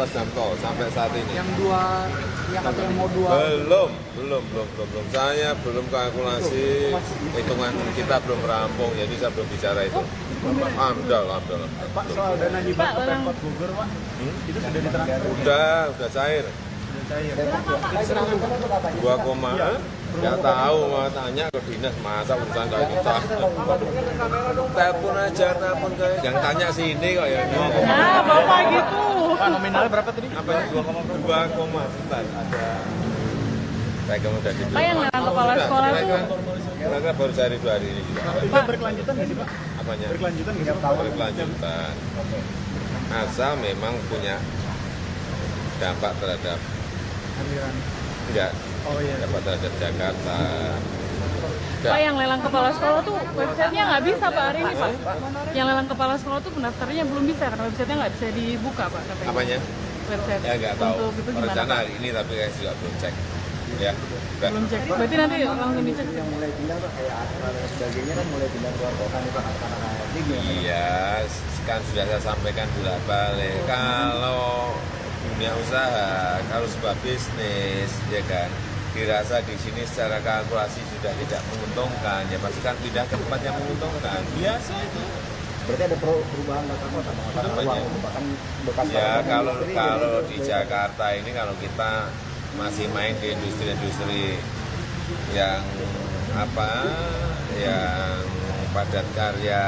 ruas jalan tol sampai saat ini. Yang dua, yang katanya mau dua. Belum. Saya belum kalkulasi, hitungan kita belum rampung, jadi saya belum bicara itu. Alhamdulillah. Pak, soal dana hibah ke Pemkot Bogor, Pak, itu sudah diterangkan? Udah cair. Dua koma, nggak tahu, mau tanya ke dinas, masa urusan kayak kita. Telepon aja, telepon kayak, yang tanya sini kok ya. Nah, Bapak gitu. Pak, nominalnya berapa tadi? Apa ya? 2, sebentar, ada. Saya kemudian di Pak, yang lelang kepala sekolah tuh. Mereka baru cari 2 hari ini juga. Pak, berkelanjutan nggak sih, Pak? Apanya? Berkelanjutan nggak sih? Berkelanjutan. Asal memang punya dampak terhadap Aliran. enggak, Oh iya. dampak terhadap Jakarta. Pak, yang lelang kepala sekolah tuh websitenya nggak bisa Pak hari ini Pak. Yang lelang kepala sekolah tuh pendaftarnya belum bisa karena websitenya nggak bisa dibuka Pak katanya. Apanya? Website. Ya nggak tahu. Untuk itu gimana Rencana Pak? hari ini tapi saya juga belum cek. Ya. Udah. Belum cek. Berarti nanti langsung dicek. Yang mulai pindah Pak, kayak Astra dan sebagainya kan mulai pindah keluar kota nih Pak, anak-anak ini gimana? Iya, kan sudah saya sampaikan bolak-balik. Kalau dunia usaha, kalau sebuah bisnis, ya kan, dirasa di sini secara kalkulasi sudah tidak menguntungkan, ya pasti kan pindah ke tempat yang menguntungkan. Biasa itu. Berarti ada perubahan tata kota, bahkan bekas. Ya kalau di Jakarta ini kalau kita masih main di industri-industri yang yang padat karya,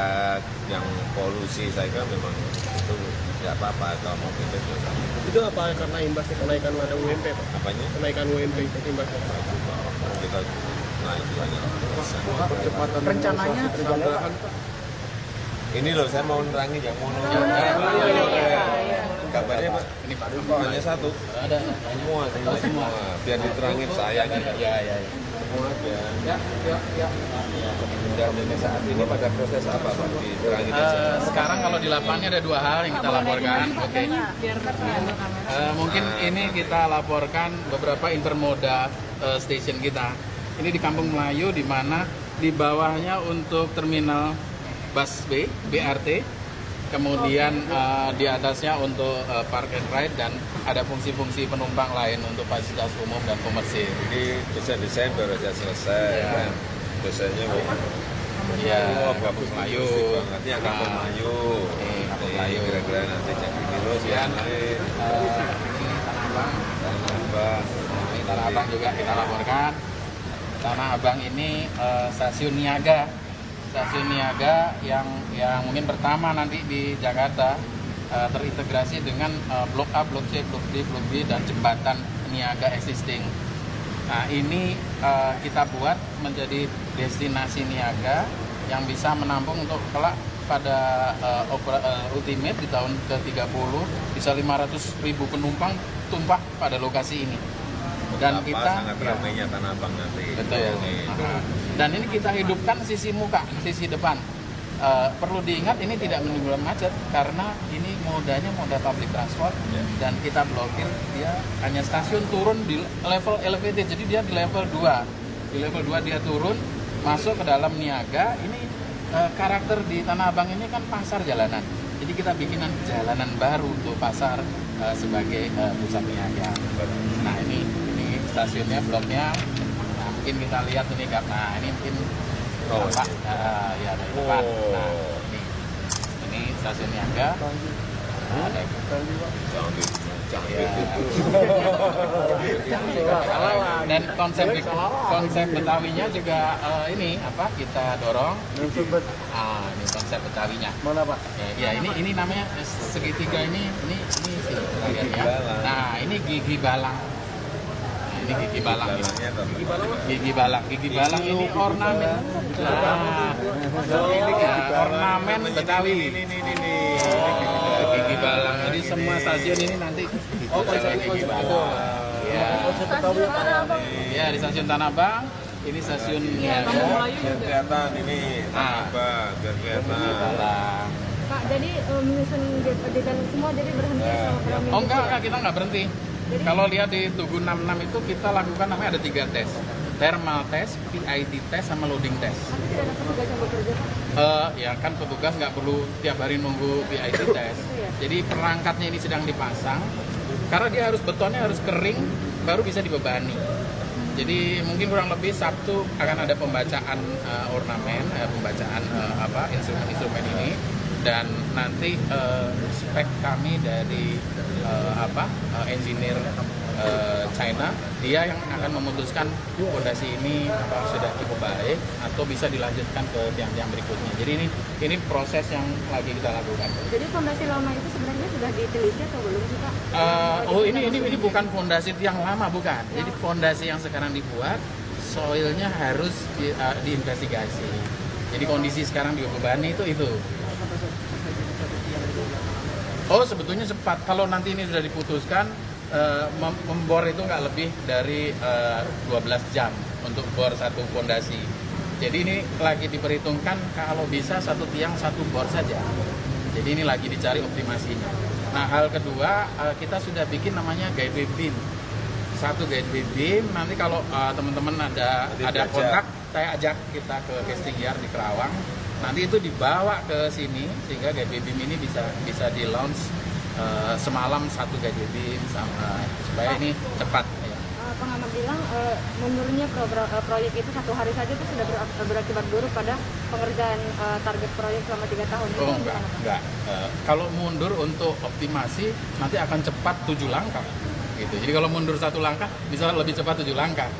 yang polusi, saya kira memang itu tidak apa-apa kalau mau pindah juga. Itu apa karena imbasnya kenaikan ada UMP Pak? Apanya? Kenaikan UMP imbasnya. Kita naik banyak. Percepatan rencananya Tambahan Ini loh saya mau nerangin yang mau gambarnya Pak. Ini Pak hanya satu. ada. Semua. Biar diterangin saya gitu. Ya. Semua aja. Dan ini saat ini pada proses apa Pak? Diterangin aja. Sekarang kalau di lapangannya ada 2 hal yang kita laporkan. Oke. Biar terlihat kamera. Mungkin ini kita laporkan beberapa intermoda station kita. Ini di Kampung Melayu di mana di bawahnya untuk terminal bus B, BRT. Kemudian di atasnya untuk park and ride dan ada fungsi-fungsi penumpang lain untuk fasilitas umum dan komersil. Ini desain baru saja selesai. Ya. Kan? Desainnya Ya, bagus Melayu. banget. Ini Kampung Melayu. Kampung Melayu. Kira-kira nanti jadi terus yang lain. Ini Tanah Abang. Ini Tanah Abang juga kita laporkan. Tanah Abang ini stasiun niaga yang mungkin pertama nanti di Jakarta terintegrasi dengan Blok A, Blok C, Blok D, Blok B dan jembatan niaga existing. Nah ini kita buat menjadi destinasi niaga yang bisa menampung untuk kelak pada ultimate di tahun ke-30 bisa 500.000 penumpang tumpah pada lokasi ini. Dan kita sangat ramainya Tanah Abang nanti. Betul. Dan ini kita hidupkan sisi muka, sisi depan. Perlu diingat ini tidak menimbulkan macet karena ini modanya moda public transport dan kita blokir dia hanya stasiun turun di level elevated, jadi dia di level 2. Di level 2 dia turun masuk ke dalam niaga. Ini karakter di Tanah Abang ini kan pasar jalanan. Jadi kita bikinan jalanan baru untuk pasar sebagai pusat niaga. Nah ini stasiunnya, bloknya. Nah, mungkin kita lihat ini karena ini mungkin Pak, ya dari depan. Nah, ini stasiun niaga. Ada dan konsep Betawinya juga ini apa kita dorong. Ini konsep Betawinya. Mana Pak? Ya ini namanya segitiga ini sih kita lihat ya. Nah ini gigi balang. Ini gigi balang. Gigi balang ini ornamen. Ornamen Betawi. Gigi balang. Jadi semua stasiun ini nanti gigi balang. Ya di stasiun Tanah Abang. Ini stasiun biar kelihatan ini Tanah Abang, biar kelihatan. Pak, jadi menyusun desain semua jadi berhenti sama kami. Enggak, kita nggak berhenti. Kalau lihat di Tugu 66 itu kita lakukan namanya ada 3 tes. thermal test, PID test, sama loading test. Tapi tidak ada petugas yang bekerja, Pak. Ya kan petugas nggak perlu tiap hari nunggu PID test. Jadi perangkatnya ini sedang dipasang, karena dia harus betonnya harus kering baru bisa dibebani. Jadi mungkin kurang lebih Sabtu akan ada pembacaan ornamen, pembacaan instrumen ini, dan nanti spek kami dari engineer China, dia yang akan memutuskan fondasi ini sudah cukup baik atau bisa dilanjutkan ke tiang-tiang berikutnya. Jadi ini proses yang lagi kita lakukan. Jadi fondasi lama itu sebenarnya sudah diteliti atau belum sih, Pak? Ini bukan fondasi tiang lama, bukan. Jadi fondasi yang sekarang dibuat, soilnya harus diinvestigasi. Jadi kondisi sekarang dibebani itu. Oh, sebetulnya cepat. Kalau nanti ini sudah diputuskan, membor itu nggak lebih dari 12 jam untuk bor satu fondasi. Jadi ini lagi diperhitungkan kalau bisa satu tiang satu bor saja. Jadi ini lagi dicari optimasinya. Nah, hal kedua, kita sudah bikin namanya gateway beam. Satu gateway beam, nanti kalau teman-teman ada kontak, saya ajak kita ke casting yard di Kerawang. Nanti itu dibawa ke sini sehingga gateway beam ini bisa di launch semalam satu gateway beam supaya ini cepat. Ya. Pengamat bilang mundurnya proyek itu satu hari saja itu sudah berakibat buruk pada pengerjaan target proyek selama 3 tahun. Oh enggak. Kalau mundur untuk optimasi nanti akan cepat 7 langkah. Gitu. Jadi kalau mundur 1 langkah bisa lebih cepat 7 langkah.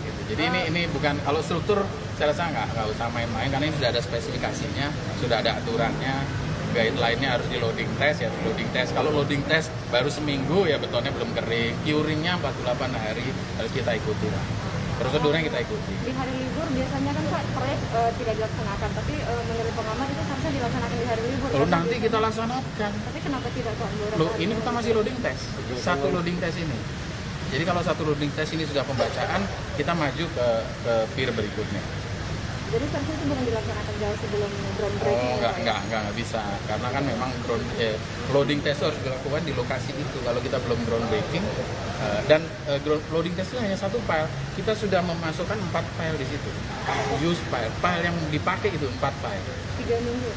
Gitu. Jadi ini bukan, kalau struktur saya rasa nggak usah main-main karena ini sudah ada spesifikasinya, sudah ada aturannya. Guideline-nya harus di loading test ya, loading test. Kalau loading test baru seminggu ya betonnya belum kering, curingnya 48 hari harus kita ikuti lah. Prosedurnya kita ikuti. Di hari libur biasanya kan Pak proyek tidak dilaksanakan, tapi menurut pengamat itu seharusnya dilaksanakan di hari libur. Lalu nanti kita laksanakan. Tapi kenapa tidak Pak? Ini kita masih loading test, satu loading test ini. Jadi kalau satu loading test ini sudah pembacaan, kita maju ke pier berikutnya. Jadi seharusnya itu bukan dilaksanakan jauh sebelum groundbreaking? Oh, enggak bisa. Karena kan memang loading test harus dilakukan di lokasi itu. Kalau kita belum groundbreaking, dan loading test itu hanya satu file. Kita sudah memasukkan 4 file di situ. Use file yang dipakai itu 4 file. 3 minggu?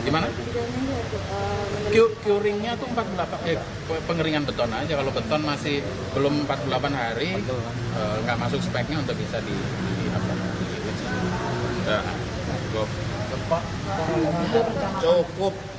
Gimana? 3 minggu itu Curingnya tuh 48, pengeringan beton aja. Kalau beton masih belum 48 hari, nggak masuk speknya untuk bisa di Ya, cukup.